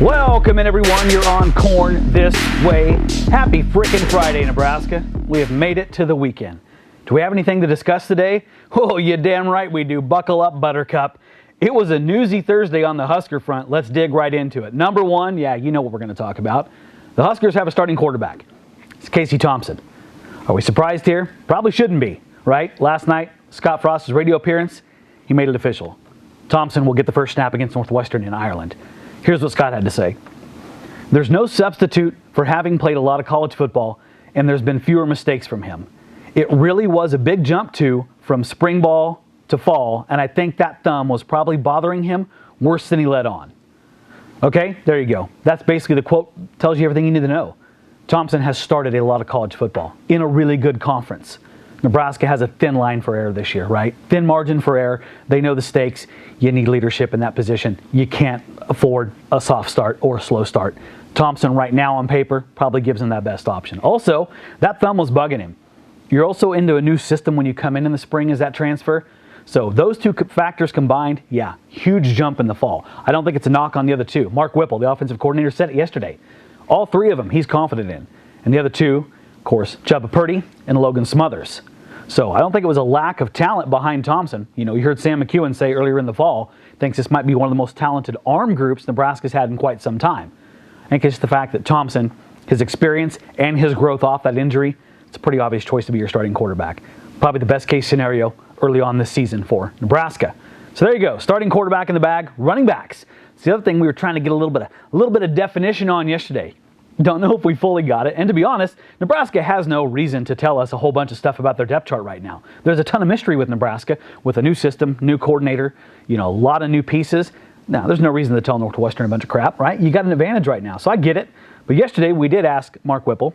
Welcome in, everyone. You're on Corn This Way. Happy frickin' Friday, Nebraska. We have made it to the weekend. Do we have anything to discuss today? Oh, you damn right we do. Buckle up, Buttercup. It was a newsy Thursday on the Husker front. Let's dig right into it. Number one, yeah, you know what we're going to talk about. The Huskers have a starting quarterback. It's Casey Thompson. Are we surprised here? Probably shouldn't be, right? Last night, Scott Frost's radio appearance, he made it official. Thompson will get the first snap against Northwestern in Ireland. Here's what Scott had to say. There's no substitute for having played a lot of college football, and there's been fewer mistakes from him. It really was a big jump, too, from spring ball to fall, and I think that thumb was probably bothering him worse than he let on. Okay, there you go. That's basically the quote, tells you everything you need to know. Thompson has started a lot of college football in a really good conference. Nebraska has a thin line for error this year, right? Thin margin for error. They know the stakes. You need leadership in that position. You can't afford a soft start or a slow start. Thompson right now on paper probably gives him that best option. Also, that thumb was bugging him. You're also into a new system when you come in the spring as that transfer. So those two factors combined, yeah, huge jump in the fall. I don't think it's a knock on the other two. Mark Whipple, the offensive coordinator, said it yesterday. All three of them he's confident in. And the other two, of course, Chubba Purdy and Logan Smothers. So I don't think it was a lack of talent behind Thompson. You know, you heard Sam McEwen say earlier in the fall, thinks this might be one of the most talented arm groups Nebraska's had in quite some time. I think it's the fact that Thompson, his experience and his growth off that injury, it's a pretty obvious choice to be your starting quarterback. Probably the best case scenario early on this season for Nebraska. So there you go, starting quarterback in the bag, running backs. It's the other thing we were trying to get a little bit of definition on yesterday. Don't know if we fully got it. And to be honest, Nebraska has no reason to tell us a whole bunch of stuff about their depth chart right now. There's a ton of mystery with Nebraska, with a new system, new coordinator, you know, a lot of new pieces. Now, there's no reason to tell Northwestern a bunch of crap, right? You got an advantage right now, so I get it. But yesterday, we did ask Mark Whipple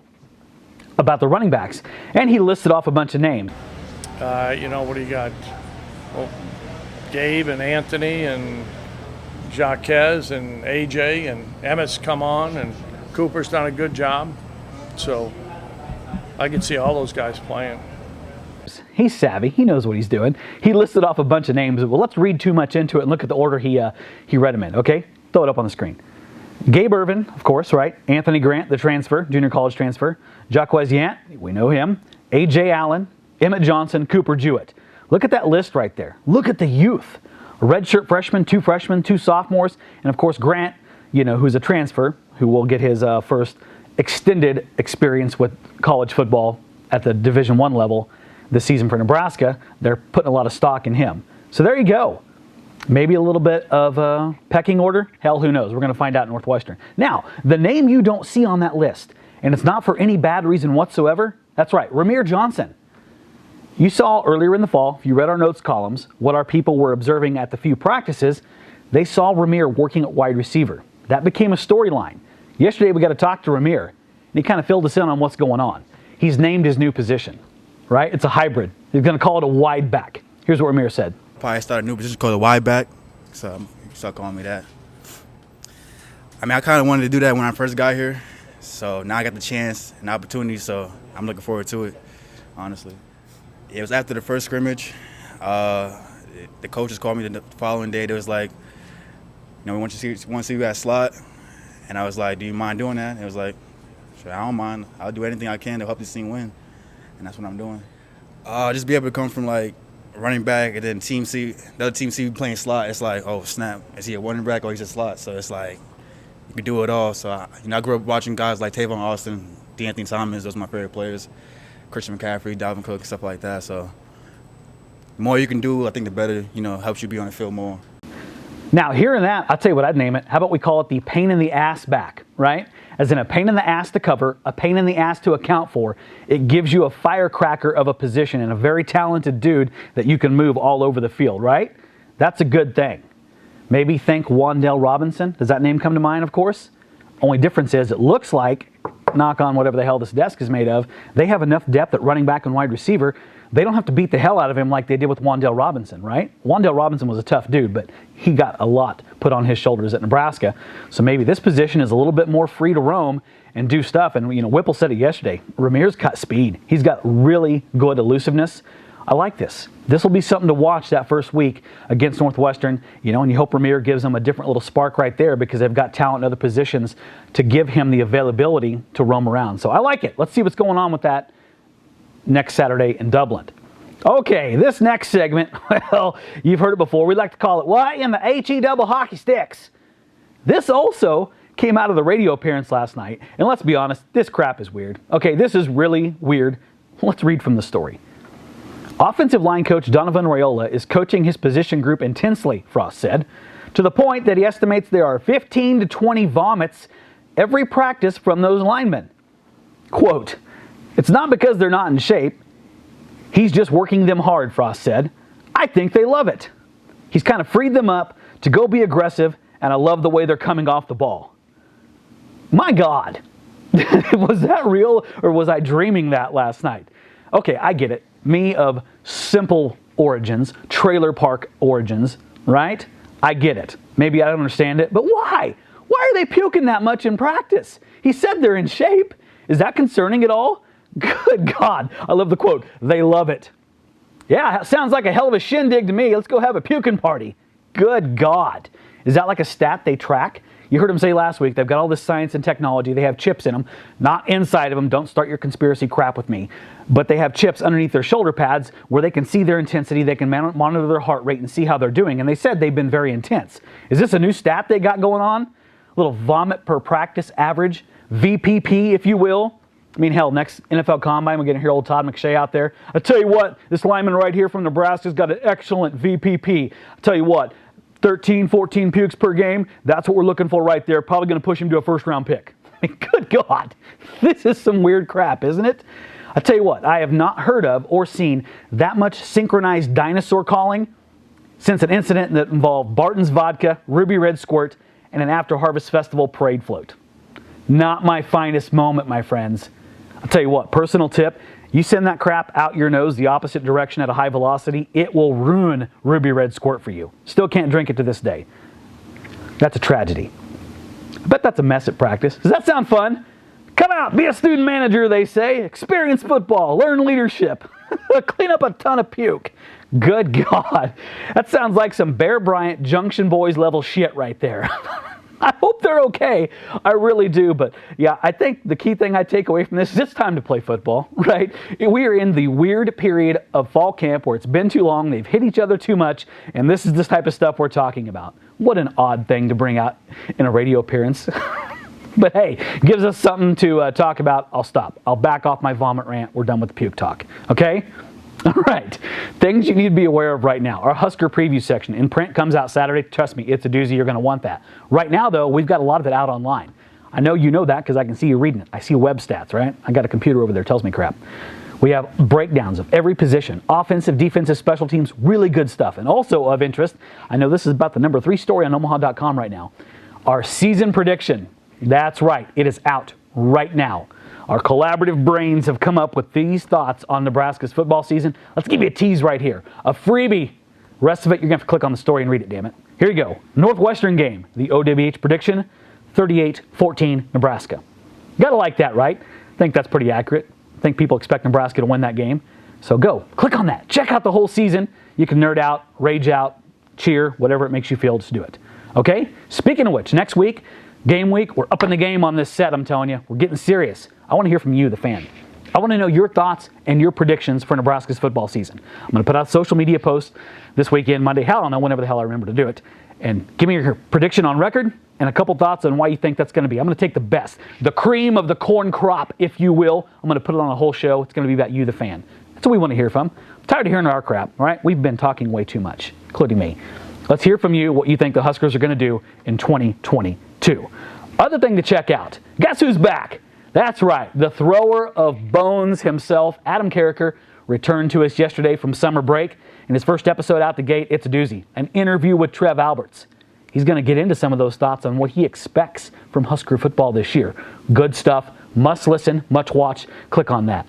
about the running backs, and he listed off a bunch of names. What do you got? Well, Gabe and Anthony and Jaquez and AJ and Emmett's come on, and Cooper's done a good job, so I can see all those guys playing. He's savvy. He knows what he's doing. He listed off a bunch of names. Well, let's read too much into it and look at the order he read them in, okay? Throw it up on the screen. Gabe Irvin, of course, right? Anthony Grant, the transfer, junior college transfer. Jaquez Yant, we know him. A.J. Allen, Emmett Johnson, Cooper Jewett. Look at that list right there. Look at the youth. A redshirt freshman, two sophomores, and of course Grant, you know, who's a transfer, who will get his first extended experience with college football at the Division I level this season for Nebraska. They're putting a lot of stock in him. So there you go. Maybe a little bit of pecking order. Hell, who knows? We're going to find out in Northwestern. Now, the name you don't see on that list, and it's not for any bad reason whatsoever, that's right, Ramir Johnson. You saw earlier in the fall, if you read our notes columns, what our people were observing at the few practices. They saw Ramir working at wide receiver. That became a storyline. Yesterday we got to talk to Ramir, and he kind of filled us in on what's going on. He's named his new position, right? It's a hybrid. He's going to call it a wide back. Here's what Ramir said. Probably start a new position called a wide back, so you start calling me that. I mean, I kind of wanted to do that when I first got here, so now I got the chance and opportunity, so I'm looking forward to it, honestly. It was after the first scrimmage. The coaches called me the following day. They was like, we want to see you at slot. And I was like, do you mind doing that? And it was like, sure, I don't mind. I'll do anything I can to help this team win. And that's what I'm doing. Just be able to come from, like, running back and then the other team see you playing slot. It's like, oh, snap. Is he a running back or he's a slot? So it's like, you can do it all. So, I grew up watching guys like Tavon Austin, DeAnthony Thomas. Those are my favorite players. Christian McCaffrey, Dalvin Cook, stuff like that. So the more you can do, I think the better, helps you be on the field more. Now, hearing that, I'll tell you what I'd name it. How about we call it the pain in the ass back, right? As in a pain in the ass to cover, a pain in the ass to account for. It gives you a firecracker of a position and a very talented dude that you can move all over the field, right? That's a good thing. Maybe think Wan'Dale Robinson. Does that name come to mind, of course? Only difference is it looks like, knock on whatever the hell this desk is made of, they have enough depth at running back and wide receiver. They don't have to beat the hell out of him like they did with Wan'Dale Robinson, right? Wan'Dale Robinson was a tough dude, but he got a lot put on his shoulders at Nebraska. So maybe this position is a little bit more free to roam and do stuff. And, Whipple said it yesterday. Ramir's got speed. He's got really good elusiveness. I like this. This will be something to watch that first week against Northwestern, and you hope Ramir gives them a different little spark right there because they've got talent in other positions to give him the availability to roam around. So I like it. Let's see what's going on with that next Saturday in Dublin. Okay, this next segment, well, you've heard it before. We like to call it, what in the H-E double hockey sticks? This also came out of the radio appearance last night, and let's be honest, this crap is weird. Okay, this is really weird. Let's read from the story. Offensive line coach Donovan Raiola is coaching his position group intensely, Frost said, to the point that he estimates there are 15 to 20 vomits every practice from those linemen. Quote, "It's not because they're not in shape. He's just working them hard," Frost said. "I think they love it. He's kind of freed them up to go be aggressive, and I love the way they're coming off the ball." My God, was that real or was I dreaming that last night? Okay, I get it. Me of simple origins, trailer park origins, right? I get it. Maybe I don't understand it, but why? Why are they puking that much in practice? He said they're in shape. Is that concerning at all? Good God. I love the quote. They love it. Yeah, sounds like a hell of a shindig to me. Let's go have a puking party. Good God. Is that like a stat they track? You heard him say last week, they've got all this science and technology. They have chips in them, not inside of them. Don't start your conspiracy crap with me. But they have chips underneath their shoulder pads where they can see their intensity. They can monitor their heart rate and see how they're doing. And they said they've been very intense. Is this a new stat they got going on? A little vomit per practice average, VPP, if you will. I mean, hell, next NFL Combine, we're going to hear old Todd McShay out there. I tell you what, this lineman right here from Nebraska's got an excellent VPP. I tell you what, 13, 14 pukes per game, that's what we're looking for right there. Probably going to push him to a first-round pick. I mean, good God, this is some weird crap, isn't it? I tell you what, I have not heard of or seen that much synchronized dinosaur calling since an incident that involved Barton's Vodka, Ruby Red Squirt, and an after-harvest festival parade float. Not my finest moment, my friends. I'll tell you what, personal tip, you send that crap out your nose the opposite direction at a high velocity, it will ruin Ruby Red Squirt for you. Still can't drink it to this day. That's a tragedy. I bet that's a mess at practice. Does that sound fun? Come out, be a student manager, they say. Experience football, learn leadership. Clean up a ton of puke. Good God. That sounds like some Bear Bryant Junction Boys level shit right there. I hope they're okay. I really do. But yeah, I think the key thing I take away from this is it's time to play football, right? We are in the weird period of fall camp where it's been too long, they've hit each other too much, and this is the type of stuff we're talking about. What an odd thing to bring out in a radio appearance. But hey, gives us something to talk about. I'll stop. I'll back off my vomit rant. We're done with the puke talk. Okay? All right. Things you need to be aware of right now. Our Husker preview section in print comes out Saturday. Trust me, it's a doozy. You're going to want that. Right now, though, we've got a lot of it out online. I know you know that because I can see you reading it. I see web stats, right? I got a computer over there. Tells me crap. We have breakdowns of every position, offensive, defensive, special teams, really good stuff. And also of interest, I know this is about the number 3 story on Omaha.com right now, our season prediction. That's right. It is out right now. Our collaborative brains have come up with these thoughts on Nebraska's football season. Let's give you a tease right here. A freebie. Rest of it, you're going to have to click on the story and read it, damn it. Here you go. Northwestern game. The OWH prediction, 38-14 Nebraska. You got to like that, right? I think that's pretty accurate. I think people expect Nebraska to win that game. So go. Click on that. Check out the whole season. You can nerd out, rage out, cheer, whatever it makes you feel, just do it. Okay? Speaking of which, next week, game week, we're up in the game on this set, I'm telling you. We're getting serious. I want to hear from you, the fan. I want to know your thoughts and your predictions for Nebraska's football season. I'm going to put out a social media post this weekend, Monday, hell, I don't know, whenever the hell I remember to do it. And give me your prediction on record and a couple thoughts on why you think that's going to be. I'm going to take the best, the cream of the corn crop, if you will. I'm going to put it on a whole show. It's going to be about you, the fan. That's what we want to hear from. I'm tired of hearing our crap, all right? We've been talking way too much, including me. Let's hear from you what you think the Huskers are going to do in 2022. Other thing to check out, guess who's back? That's right, the thrower of bones himself, Adam Carricker, returned to us yesterday from summer break. In his first episode out the gate, it's a doozy, an interview with Trev Alberts. He's going to get into some of those thoughts on what he expects from Husker football this year. Good stuff, must listen, much watch, click on that.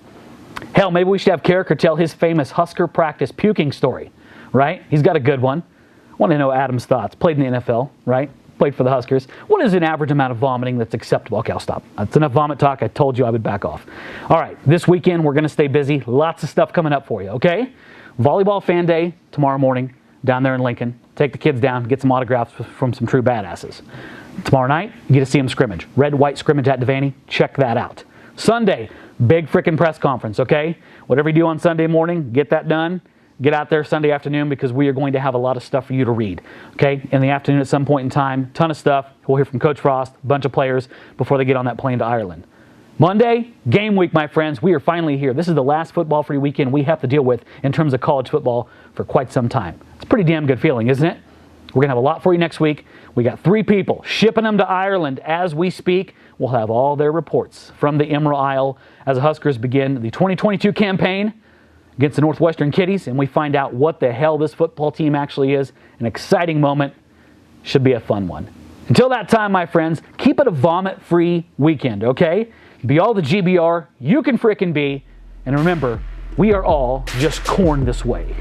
Hell, maybe we should have Carricker tell his famous Husker practice puking story, right? He's got a good one. I want to know Adam's thoughts. Played in the NFL, right? Played for the Huskers. What is an average amount of vomiting that's acceptable? Okay, I'll stop. That's enough vomit talk. I told you I would back off. All right, this weekend we're going to stay busy. Lots of stuff coming up for you, okay? Volleyball fan day tomorrow morning down there in Lincoln. Take the kids down, get some autographs from some true badasses. Tomorrow night, you get to see them scrimmage. Red-white scrimmage at Devaney. Check that out. Sunday, big frickin' press conference, okay? Whatever you do on Sunday morning, get that done. Get out there Sunday afternoon because we are going to have a lot of stuff for you to read, okay? In the afternoon at some point in time, ton of stuff. We'll hear from Coach Frost, a bunch of players before they get on that plane to Ireland. Monday, game week, my friends. We are finally here. This is the last football-free weekend we have to deal with in terms of college football for quite some time. It's a pretty damn good feeling, isn't it? We're going to have a lot for you next week. We got 3 people shipping them to Ireland as we speak. We'll have all their reports from the Emerald Isle as the Huskers begin the 2022 campaign against the Northwestern Kitties, and we find out what the hell this football team actually is. An exciting moment. Should be a fun one. Until that time, my friends, keep it a vomit-free weekend, okay? Be all the GBR you can frickin' be. And remember, we are all just corn this way.